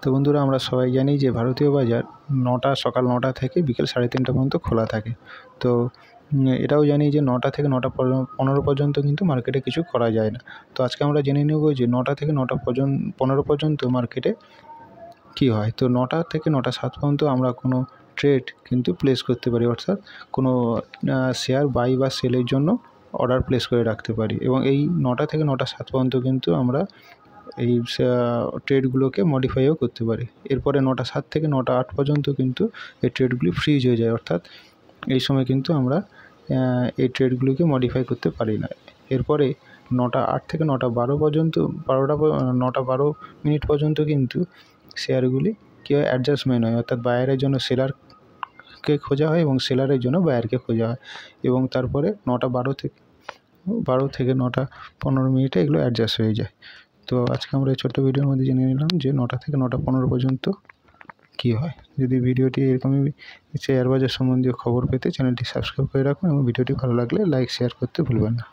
তো বন্ধুরা, আমরা সবাই জানি যে ভারতীয় বাজার সকাল 9টা থেকে বিকেল 3:30 পর্যন্ত খোলা থাকে। তো এটাও জানি যে 9টা থেকে 9:15 পর্যন্ত কিন্তু মার্কেটে কিছু করা যায় না। তো আজকে আমরা জেনে নেব যে 9টা থেকে 9:15 পর্যন্ত মার্কেটে কী হয়। তো 9টা থেকে 9:07 পর্যন্ত আমরা কোনো ট্রেড কিন্তু প্লেস করতে পারি, অর্থাৎ কোনো শেয়ার বাই বা সেলের জন্য অর্ডার প্লেস করে রাখতে পারি, এবং এই 9টা থেকে 9:07 পর্যন্ত কিন্তু আমরা এই ট্রেডগুলোকে মডিফাইও করতে পারি। এরপরে 9:07 থেকে 9:08 পর্যন্ত কিন্তু এই ট্রেডগুলি ফ্রিজ হয়ে যায়, অর্থাৎ এই সময় কিন্তু আমরা এই ট্রেডগুলোকে মডিফাই করতে পারি না। এরপরে 9:08 থেকে 9:12 পর্যন্ত 9:12 মিনিট পর্যন্ত কিন্তু শেয়ারগুলি কী হয়, অ্যাডজাস্টমেন্ট হয়, অর্থাৎ বায়ারের জন্য সেলারকে খোঁজা হয় এবং সেলারের জন্য বায়ারকে খোঁজা হয়, এবং তারপরে 9:12 থেকে 9:15 মিনিটে এগুলো অ্যাডজাস্ট হয়ে যায়। তো আজকে আমরা এই ছোট্ট ভিডিওর মধ্যে জেনে নিলাম যে 9টা থেকে 9:15 পর্যন্ত কী হয়। যদি ভিডিওটি এরকমই শেয়ার বাজার সম্বন্ধীয় খবর পেতে চ্যানেলটি সাবস্ক্রাইব করে রাখুন, এবং ভিডিওটি ভালো লাগলে লাইক শেয়ার করতে ভুলবেন না।